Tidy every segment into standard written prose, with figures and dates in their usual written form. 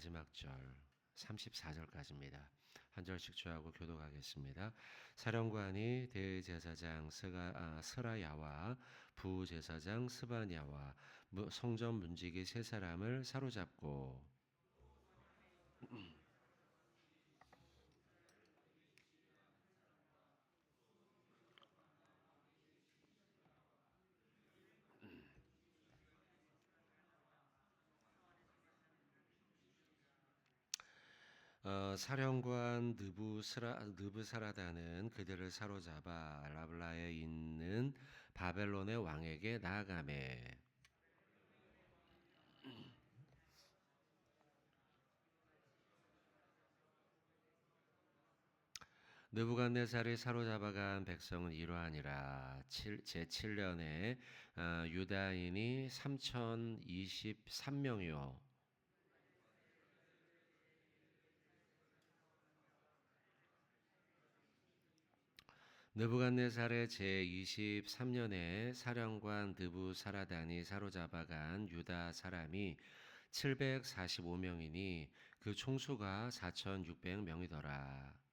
마지막 절 34절까지입니다. 한 절씩 주하고 교독하겠습니다. 사령관이 대제사장 스라야와 부제사장 스바냐와 성전 문지기 세 사람을 사로잡고 사령관 느부사라다는 그들을 사로잡아 라블라에 있는 바벨론의 왕에게 나아가매 느부갓네살이 사로잡아간 백성은 이러하니라. 제7년에 유다인이 3023명이요 느부갓네살의 제23년에 사령관 느부사라단이 사로잡아간 유다 사람이 745명이니 그 총수가 4600명이더라.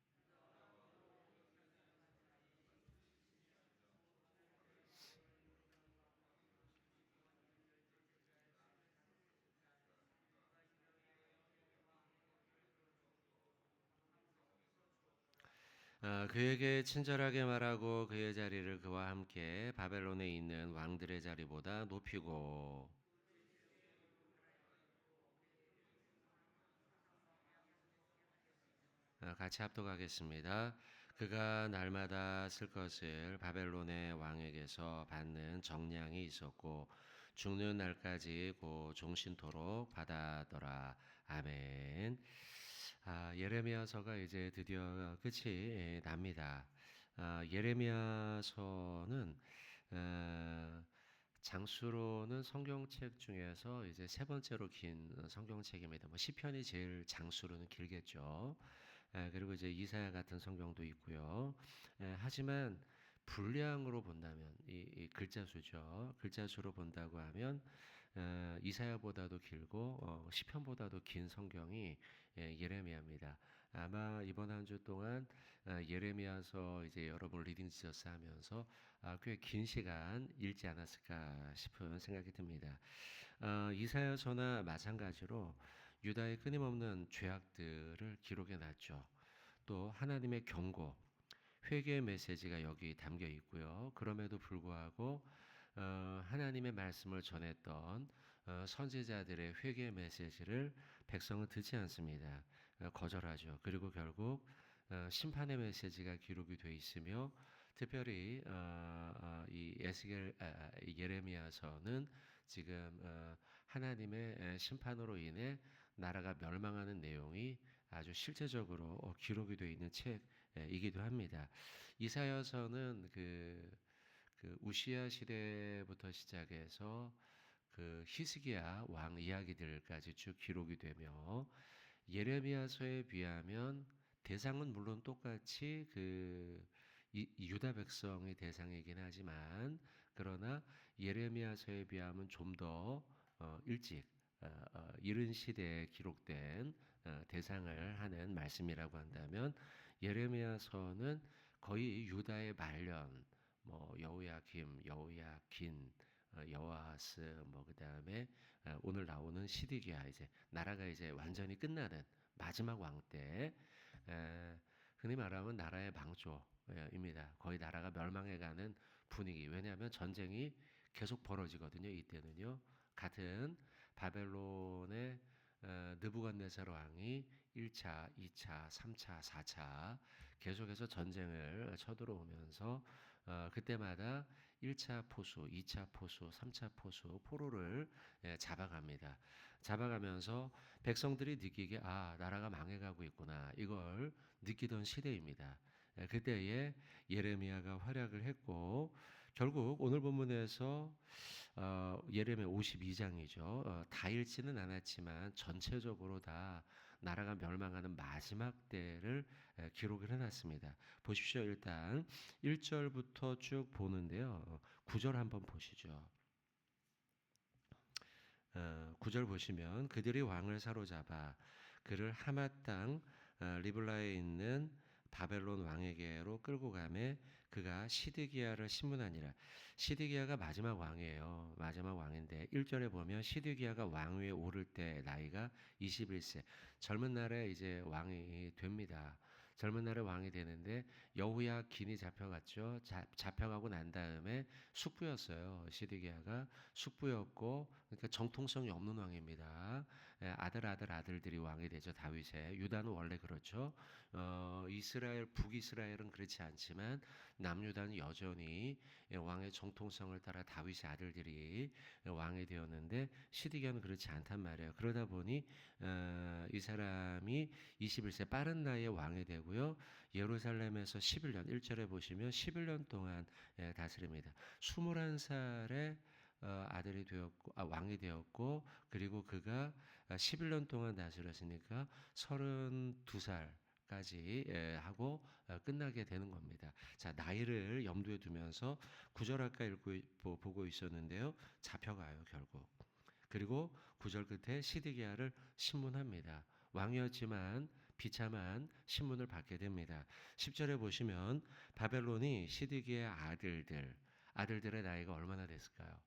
그에게 친절하게 말하고 그의 자리를 그와 함께 바벨론에 있는 왕들의 자리보다 높이고 같이 합독하겠습니다. 그가 날마다 쓸 것을 바벨론의 왕에게서 받는 정량이 있었고 죽는 날까지 곧 종신토록 받아더라. 아멘. 예레미야서가 이제 드디어 끝이 납니다. 예레미야서는 장수로는 성경책 중에서 이제 세 번째로 긴 성경책입니다. 시편이 제일 장수로는 길겠죠. 그리고 이제 이사야 같은 성경도 있고요. 하지만 분량으로 본다면 이 글자 수죠. 글자 수로 본다고 하면 이사야보다도 길고 시편보다도 긴 성경이 예레미야입니다. 아마 이번 한 주 동안 예레미야서 이제 여러분 리딩 지저스 하면서 꽤 긴 시간 읽지 않았을까 싶은 생각이 듭니다. 이사야서나 마찬가지로 유다의 끊임없는 죄악들을 기록해 놨죠. 또 하나님의 경고, 회개의 메시지가 여기 담겨 있고요. 그럼에도 불구하고 하나님의 말씀을 전했던 선지자들의 회개의 메시지를 백성은 듣지 않습니다. 거절하죠. 그리고 결국 심판의 메시지가 기록이 되어 있으며 특별히 이 예레미야서는 지금 하나님의 심판으로 인해 나라가 멸망하는 내용이 아주 실제적으로 기록이 되어 있는 책이기도 합니다. 이사야서는 그 우시야 시대부터 시작해서 그 히스기야 왕 이야기들까지 쭉 기록이 되며 예레미야서에 비하면 대상은 물론 똑같이 유다 백성의 대상이긴 하지만 그러나 예레미야서에 비하면 좀 더 일찍 이른 시대에 기록된 대상을 하는 말씀이라고 한다면 예레미야서는 거의 유다의 말년 여호야김, 여호야긴, 여호아하스 그다음에 오늘 나오는 시드기야 이제 나라가 이제 완전히 끝나는 마지막 왕 때 흔히 말하면 나라의 망조입니다. 거의 나라가 멸망해가는 분위기. 왜냐하면 전쟁이 계속 벌어지거든요. 이때는요. 같은 바벨론의 느부갓네살 왕이 1차, 2차, 3차, 4차 계속해서 전쟁을 쳐들어오면서 그때마다 1차 포수, 2차 포수, 3차 포수, 포로를 잡아갑니다. 잡아가면서 백성들이 느끼게 나라가 망해가고 있구나 이걸 느끼던 시대입니다. 그때에 예레미야가 활약을 했고 결국 오늘 본문에서 예레미야 52장이죠. 다 읽지는 않았지만 전체적으로 다 나라가 멸망하는 마지막 때를 기록을 해놨습니다. 보십시오. 일단 1절부터 쭉 보는데요. 9절 한번 보시죠. 9절 보시면 그들이 왕을 사로잡아 그를 하맛 땅 리블라에 있는 바벨론 왕에게로 끌고 가매 그가 시드기야를 신문하니라. 시드기야가 마지막 왕이에요. 마지막 왕인데 1절에 보면 시드기야가 왕위에 오를 때 나이가 21세. 젊은 날에 이제 왕이 됩니다. 젊은 날에 왕이 되는데 여호야긴이 잡혀갔죠. 잡혀가고 난 다음에 숙부였어요. 시드기야가 숙부였고, 그러니까 정통성이 없는 왕입니다. 아들들이 왕이 되죠. 다윗의 유다는 원래 그렇죠. 이스라엘 북이스라엘은 그렇지 않지만 남유다는 여전히 왕의 정통성을 따라 다윗의 아들들이 왕이 되었는데 시드기야는 그렇지 않단 말이에요. 그러다 보니 이 사람이 21세 빠른 나이에 왕이 되고요. 예루살렘에서 11년 1절에 보시면 11년 동안 다스립니다. 21살에 아들이 되었고 왕이 되었고 그리고 그가 11년 동안 다스렸으니까 32살까지 하고 끝나게 되는 겁니다. 자, 나이를 염두에 두면서 구절 아까 보고 있었는데요. 잡혀가요, 결국. 그리고 구절 끝에 시드기야를 신문합니다. 왕이었지만 비참한 신문을 받게 됩니다. 10절에 보시면 바벨론이 시드기야의 아들들의 나이가 얼마나 됐을까요?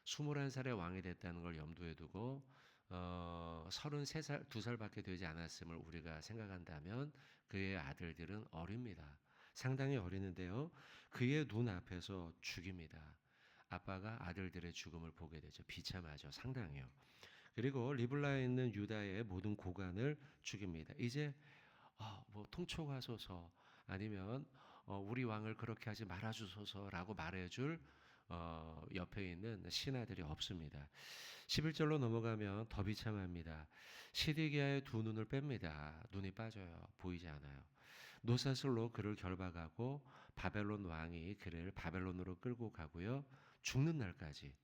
21살에 왕이 됐다는 걸 염두에 두고 33살, 2살밖에 되지 않았음을 우리가 생각한다면 그의 아들들은 어립니다. 상당히 어리는데요. 그의 눈앞에서 죽입니다. 아빠가 아들들의 죽음을 보게 되죠. 비참하죠. 상당히요. 그리고 리블라에 있는 유다의 모든 고관을 죽입니다. 이제 뭐 통촉하소서 아니면 우리 왕을 그렇게 하지 말아주소서라고 말해줄 옆에 있는 신하들이 없습니다. 11절로 넘어가면 더 비참합니다. 시드기야의 두 눈을 뺍니다. 눈이 빠져요. 보이지 않아요. 노사슬로 그를 결박하고 바벨론 왕이 그를 바벨론으로 끌고 가고요. 죽는 날까지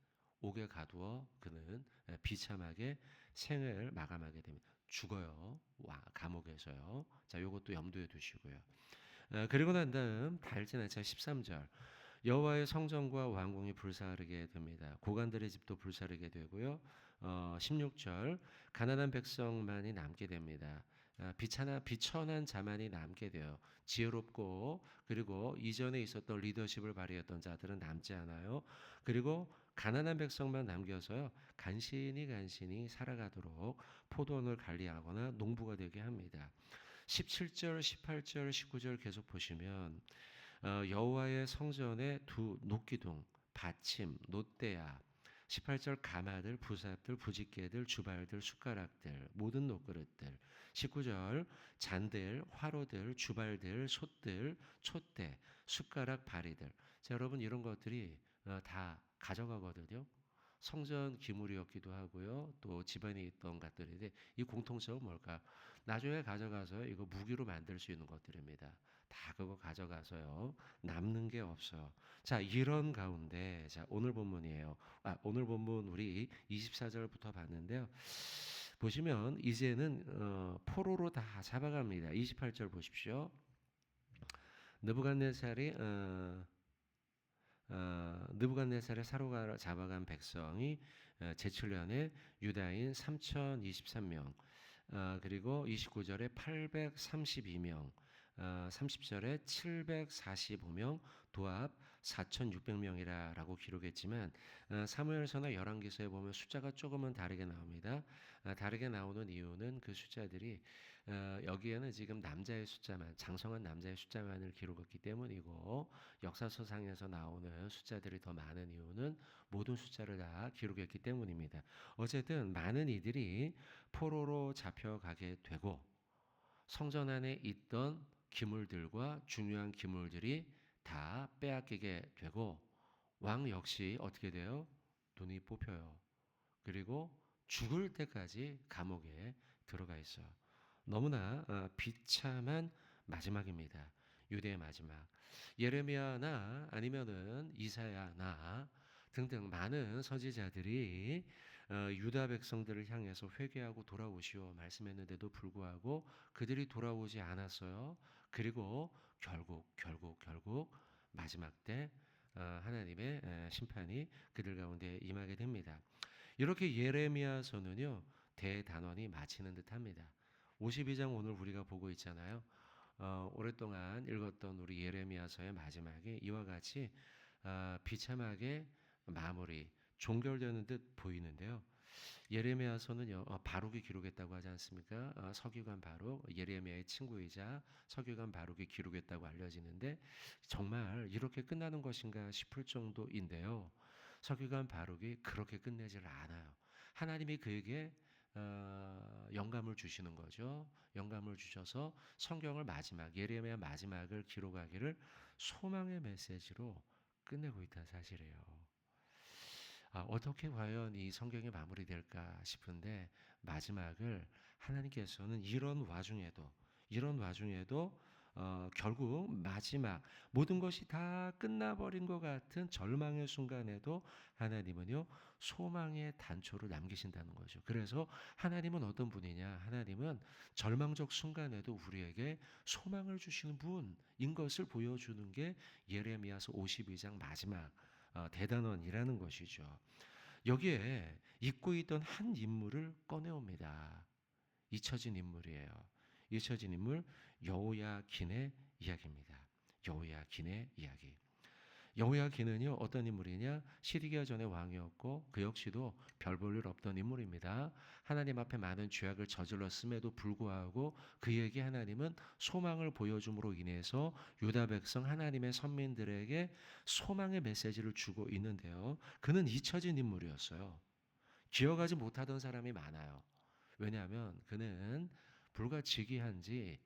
옥에 가두어 그는 비참하게 생을 마감하게 됩니다. 죽어요. 감옥에서요. 자, 요것도 염두에 두시고요. 그리고 난 다음 달 지나자 13절 여호와의 성전과 왕궁이 불사르게 됩니다. 고관들의 집도 불사르게 되고요. 16절 가난한 백성만이 남게 됩니다. 비천한 자만이 남게 돼요. 지혜롭고 그리고 이전에 있었던 리더십을 발휘했던 자들은 남지 않아요. 그리고 가난한 백성만 남겨서요. 간신히 살아가도록 포도원을 관리하거나 농부가 되게 합니다. 17절, 18절, 19절 계속 보시면 여호와의 성전의 두 녹기둥, 받침, 놋대야 18절 가마들, 부삽들, 부집개들, 주발들, 숟가락들, 모든 녹그릇들 19절 잔들, 화로들, 주발들, 솥들, 촛대, 숟가락, 바리들 자, 여러분 이런 것들이 다 가져가거든요. 성전 기물이었기도 하고요. 또 집안에 있던 것들인데 이 공통점은 뭘까? 나중에 가져가서 이거 무기로 만들 수 있는 것들입니다. 다 그거 가져가서요. 남는 게 없어요. 자, 이런 가운데 자, 오늘 본문이에요. 오늘 본문 우리 24절부터 봤는데요. 보시면 이제는 포로로 다 잡아갑니다. 28절 보십시오. 느부갓네살이 느부갓네살의 사로가 잡아간 백성이 제7년에 유다인 3023명 그리고 29절에 832명 30절에 745명 도합 4600명이라고 기록했지만 사무엘서나 열왕기서에 보면 숫자가 조금은 다르게 나옵니다. 다르게 나오는 이유는 그 숫자들이 여기에는 지금 남자의 숫자만 장성한 남자의 숫자만을 기록했기 때문이고 역사서상에서 나오는 숫자들이 더 많은 이유는 모든 숫자를 다 기록했기 때문입니다. 어쨌든 많은 이들이 포로로 잡혀가게 되고 성전 안에 있던 기물들과 중요한 기물들이 다 빼앗기게 되고 왕 역시 어떻게 돼요? 눈이 뽑혀요. 그리고 죽을 때까지 감옥에 들어가 있어요. 너무나 비참한 마지막입니다. 유대의 마지막. 예레미야나 아니면은 이사야나 등등 많은 선지자들이 유다 백성들을 향해서 회개하고 돌아오시오 말씀했는데도 불구하고 그들이 돌아오지 않았어요. 그리고 결국 마지막 때 하나님의 심판이 그들 가운데 임하게 됩니다. 이렇게 예레미야서는요, 대단원이 마치는 듯합니다. 52장 오늘 우리가 보고 있잖아요. 오랫동안 읽었던 우리 예레미야서의 마지막에 이와 같이 비참하게 마무리, 종결되는 듯 보이는데요. 예레미야서는요, 바룩이 기록했다고 하지 않습니까? 서기관 바룩, 예레미야의 친구이자 서기관 바룩이 기록했다고 알려지는데 정말 이렇게 끝나는 것인가 싶을 정도인데요. 서기관 바룩이 그렇게 끝내질 않아요. 하나님이 그에게 영감을 주시는 거죠. 영감을 주셔서 성경을 마지막, 예레미야 마지막을 기록하기를 소망의 메시지로 끝내고 있다는 사실이에요. 어떻게 과연 이 성경이 마무리될까 싶은데 마지막을 하나님께서는 이런 와중에도 결국 마지막 모든 것이 다 끝나버린 것 같은 절망의 순간에도 하나님은요 소망의 단초를 남기신다는 거죠. 그래서 하나님은 어떤 분이냐? 하나님은 절망적 순간에도 우리에게 소망을 주시는 분인 것을 보여주는 게 예레미야서 52장 마지막 대단원이라는 것이죠. 여기에 잊고 있던 한 인물을 꺼내옵니다. 잊혀진 인물이에요. 잊혀진 인물 여호야긴의 이야기입니다. 여호야긴의 이야기. 여호야긴은요 어떤 인물이냐? 시드기야 전의 왕이었고 그 역시도 별 볼 일 없던 인물입니다. 하나님 앞에 많은 죄악을 저질렀음에도 불구하고 그에게 하나님은 소망을 보여줌으로 인해서 유다 백성 하나님의 선민들에게 소망의 메시지를 주고 있는데요. 그는 잊혀진 인물이었어요. 기억하지 못하던 사람이 많아요. 왜냐하면 그는 불과 즉위한 지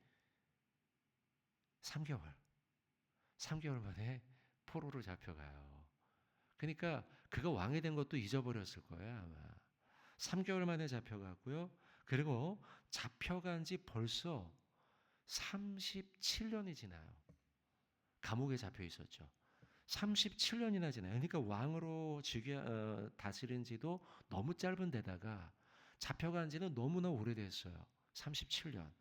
3개월, 3개월 만에 포로로 잡혀가요. 그러니까 그가 왕이 된 것도 잊어버렸을 거예요, 아마. 3개월 만에 잡혀갔고요. 그리고 잡혀간 지 벌써 37년이 지나요. 감옥에 잡혀 있었죠. 37년이나 지나요. 그러니까 왕으로 다스린 지도 너무 짧은 데다가 잡혀간 지는 너무나 오래됐어요. 37년.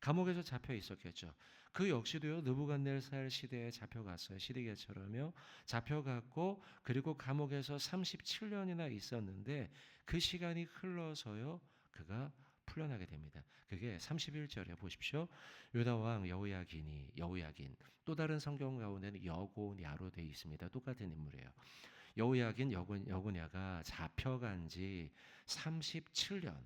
감옥에서 잡혀 있었겠죠. 그 역시도요 느부갓네살 시대에 잡혀갔어요. 시드기야처럼요 잡혀갔고 그리고 감옥에서 37년이나 있었는데 그 시간이 흘러서요 그가 풀려나게 됩니다. 그게 31절에 보십시오. 유다 왕 여호야긴 또 다른 성경 가운데는 여고냐로 되어 있습니다. 똑같은 인물이에요. 여호야긴 여고냐가 잡혀간 지 37년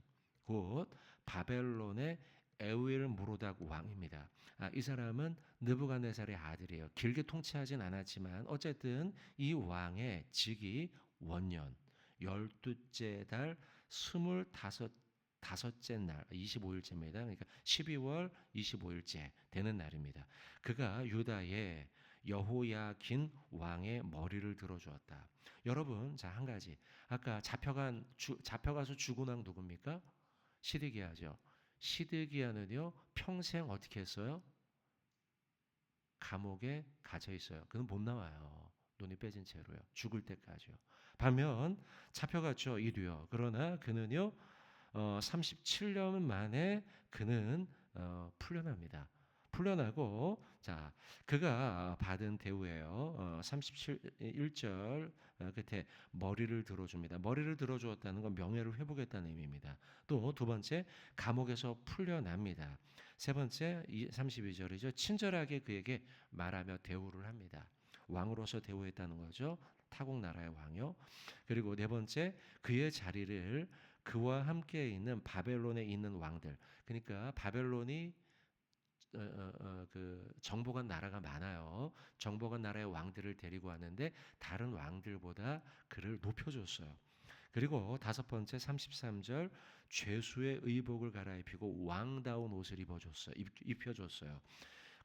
곧 바벨론의 에윌 무로닥 왕입니다. 이 사람은 느부갓네살의 아들이에요. 길게 통치하진 않았지만 어쨌든 이 왕의 직위 원년 12째 달 25째 날 25일째입니다. 그러니까 12월 25일째 되는 날입니다. 그가 유다의 여호야긴 왕의 머리를 들어주었다. 여러분, 자, 한 가지. 아까 잡혀가서 죽은 왕 누굽니까? 시드기야죠. 시드기야는요 평생 어떻게 했어요? 감옥에 갇혀 있어요. 그는 못 나와요. 눈이 빼진 채로요. 죽을 때까지요. 반면 잡혀갔죠 이도요. 그러나 그는요 37년 만에 그는 풀려납니다. 풀려나고 자 그가 받은 대우예요. 37절 끝에 머리를 들어줍니다. 머리를 들어주었다는 건 명예를 회복했다는 의미입니다. 또 두 번째 감옥에서 풀려납니다. 세 번째 32절이죠. 친절하게 그에게 말하며 대우를 합니다. 왕으로서 대우했다는 거죠. 타국 나라의 왕이요. 그리고 네 번째 그의 자리를 그와 함께 있는 바벨론에 있는 왕들. 그러니까 바벨론이 그 정복한 나라가 많아요. 정복한 나라의 왕들을 데리고 왔는데 다른 왕들보다 그를 높여줬어요. 그리고 다섯 번째 33절 죄수의 의복을 갈아입히고 왕다운 옷을 입혀줬어요.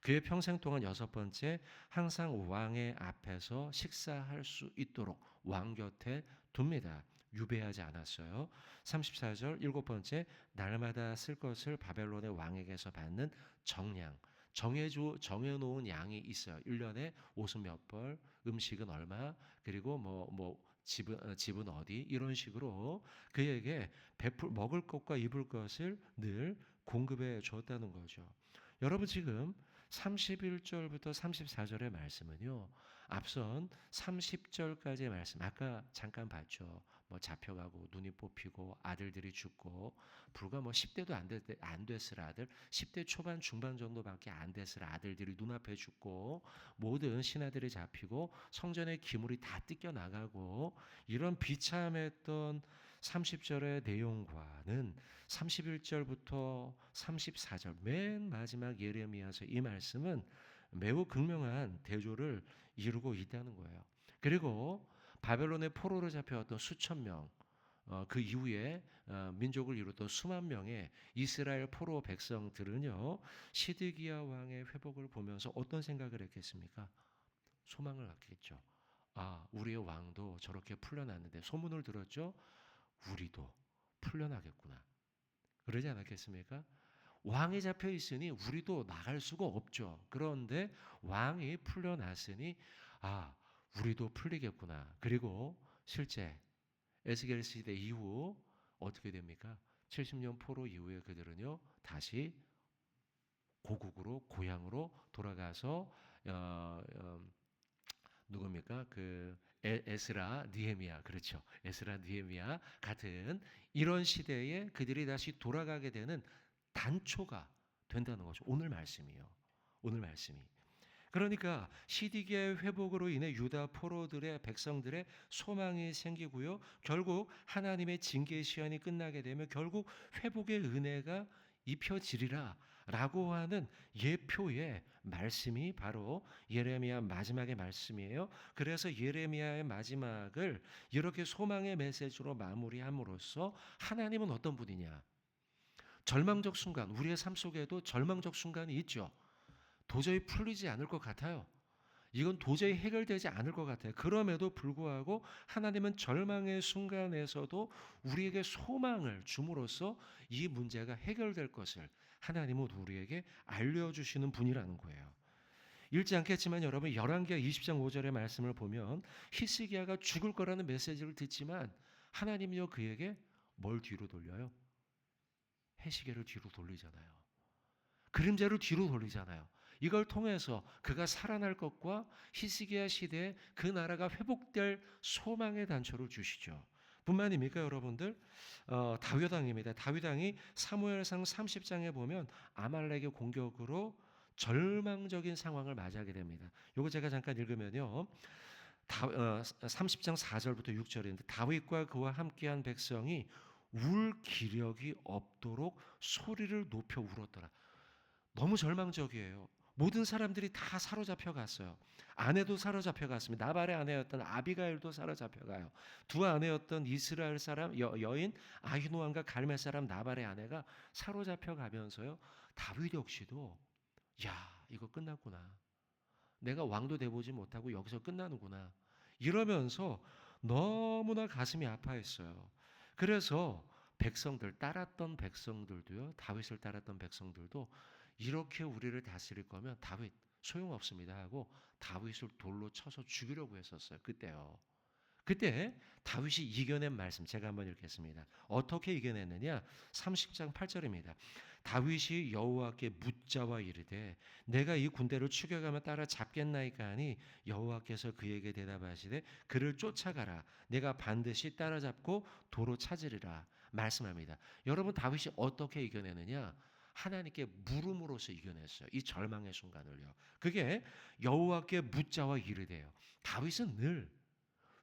그의 평생 동안 여섯 번째 항상 왕의 앞에서 식사할 수 있도록 왕 곁에 둡니다. 유배하지 않았어요. 34절 일곱 번째 날마다 쓸 것을 바벨론의 왕에게서 받는 정량. 정해놓은 양이 있어요. 1년에 옷은 몇 벌, 음식은 얼마, 그리고 집은 어디 이런 식으로 그에게 먹을 것과 입을 것을 늘 공급해 줬다는 거죠. 여러분 지금 31절부터 34절의 말씀은요. 앞선 30절까지의 말씀 아까 잠깐 봤죠. 뭐 잡혀가고 눈이 뽑히고 아들들이 죽고 불과 뭐 10대도 안 됐을 아들, 10대 초반 중반 정도밖에 안 됐을 아들들이 눈앞에 죽고 모든 신하들이 잡히고 성전의 기물이 다 뜯겨 나가고 이런 비참했던 30절의 내용과는 31절부터 34절 맨 마지막 예레미야서 이 말씀은 매우 극명한 대조를 이루고 있다는 거예요. 그리고 바벨론의 포로로 잡혀왔던 수천 명, 그 이후에 민족을 이루던 수만 명의 이스라엘 포로 백성들은요, 시드기야 왕의 회복을 보면서 어떤 생각을 했겠습니까? 소망을 갖겠죠. 아, 우리의 왕도 저렇게 풀려났는데 소문을 들었죠? 우리도 풀려나겠구나. 그러지 않았겠습니까? 왕이 잡혀 있으니 우리도 나갈 수가 없죠. 그런데 왕이 풀려났으니 아, 우리도 풀리겠구나. 그리고 실제 에스겔 시대 이후 어떻게 됩니까? 70년 포로 이후에 그들은요 다시 고국으로 고향으로 돌아가서 누굽니까? 그 에스라 느헤미야, 그렇죠. 에스라 느헤미야 같은 이런 시대에 그들이 다시 돌아가게 되는 단초가 된다는 거죠. 오늘 말씀이요. 오늘 말씀이. 그러니까 시디기의 회복으로 인해 유다 포로들의 백성들의 소망이 생기고요. 결국 하나님의 징계 시간이 끝나게 되면 결국 회복의 은혜가 입혀지리라 라고 하는 예표의 말씀이 바로 예레미야 마지막의 말씀이에요. 그래서 예레미야의 마지막을 이렇게 소망의 메시지로 마무리함으로써 하나님은 어떤 분이냐? 절망적 순간, 우리의 삶 속에도 절망적 순간이 있죠. 도저히 풀리지 않을 것 같아요. 이건 도저히 해결되지 않을 것 같아요. 그럼에도 불구하고 하나님은 절망의 순간에서도 우리에게 소망을 줌으로써 이 문제가 해결될 것을 하나님은 우리에게 알려주시는 분이라는 거예요. 읽지 않겠지만 여러분 열왕기하 20장 5절의 말씀을 보면 히스기야가 죽을 거라는 메시지를 듣지만 하나님이요 그에게 뭘 뒤로 돌려요? 해시계를 뒤로 돌리잖아요. 그림자를 뒤로 돌리잖아요. 이걸 통해서 그가 살아날 것과 히스기야 시대에 그 나라가 회복될 소망의 단초를 주시죠. 뿐만입니까 여러분들? 다윗 왕입니다. 다윗 왕이 사무엘상 30장에 보면 아말렉의 공격으로 절망적인 상황을 맞이하게 됩니다. 요거 제가 잠깐 읽으면요. 30장 4절부터 6절인데 다윗과 그와 함께한 백성이 울 기력이 없도록 소리를 높여 울었더라. 너무 절망적이에요. 모든 사람들이 다 사로잡혀 갔어요. 아내도 사로잡혀 갔습니다. 나발의 아내였던 아비가일도 사로잡혀 가요. 두 아내였던 이스라엘 사람 여인 아히노암과 갈멜 사람 나발의 아내가 사로잡혀 가면서요. 다윗 역시도 야, 이거 끝났구나. 내가 왕도 돼보지 못하고 여기서 끝나는구나. 이러면서 너무나 가슴이 아파했어요. 그래서 백성들 따랐던 백성들도요. 다윗을 따랐던 백성들도 이렇게 우리를 다스릴 거면 다윗 소용없습니다 하고 다윗을 돌로 쳐서 죽이려고 했었어요. 그때요. 그때 다윗이 이겨낸 말씀 제가 한번 읽겠습니다. 어떻게 이겨냈느냐? 30장 8절입니다. 다윗이 여호와께 묻자와 이르되 내가 이 군대를 추격하며 따라 잡겠나이까 하니 여호와께서 그에게 대답하시되 그를 쫓아가라. 내가 반드시 따라잡고 도로 찾으리라 말씀합니다. 여러분 다윗이 어떻게 이겨내느냐? 하나님께 물음으로써 이겨냈어요. 이 절망의 순간을요. 그게 여호와께 묻자와 이르되요. 다윗은 늘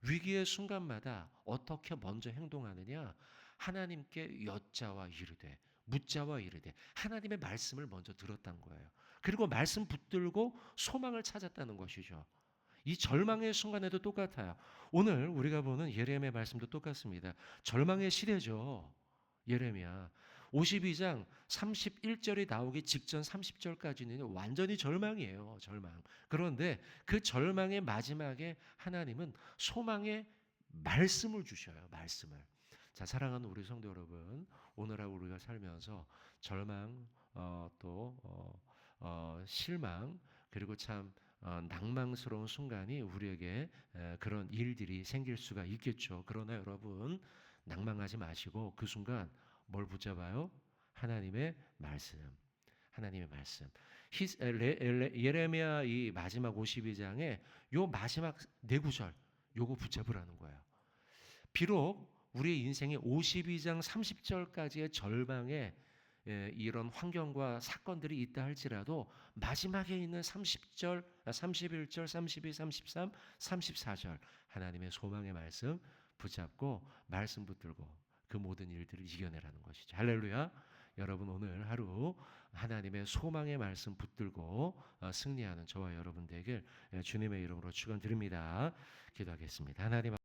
위기의 순간마다 어떻게 먼저 행동하느냐? 하나님께 여자와 이르되 묻자와 이르되 하나님의 말씀을 먼저 들었다는 거예요. 그리고 말씀 붙들고 소망을 찾았다는 것이죠. 이 절망의 순간에도 똑같아요. 오늘 우리가 보는 예레미야 말씀도 똑같습니다. 절망의 시대죠. 예레미야 52장 31절이 나오기 직전 30절까지는 완전히 절망이에요. 절망. 그런데 그 절망의 마지막에 하나님은 소망의 말씀을 주셔요. 말씀을. 자, 사랑하는 우리 성도 여러분, 오늘 하루 우리가 살면서 절망, 실망, 그리고 참 낭망스러운 순간이 우리에게 그런 일들이 생길 수가 있겠죠. 그러나 여러분 낭망하지 마시고 그 순간 뭘 붙잡아요? 하나님의 말씀. 하나님의 말씀. 예레미야 이 마지막 52장에 요 마지막 네 구절 요거 붙잡으라는 거예요. 비록 우리의 인생의 52장 30절까지의 절방에 이런 환경과 사건들이 있다 할지라도 마지막에 있는 30절, 31절, 32, 33, 34절 하나님의 소망의 말씀 붙잡고 말씀 붙들고 그 모든 일들을 이겨내라는 것이죠. 할렐루야. 여러분 오늘 하루 하나님의 소망의 말씀 붙들고 승리하는 저와 여러분 되길 주님의 이름으로 축원드립니다. 기도하겠습니다. 하나님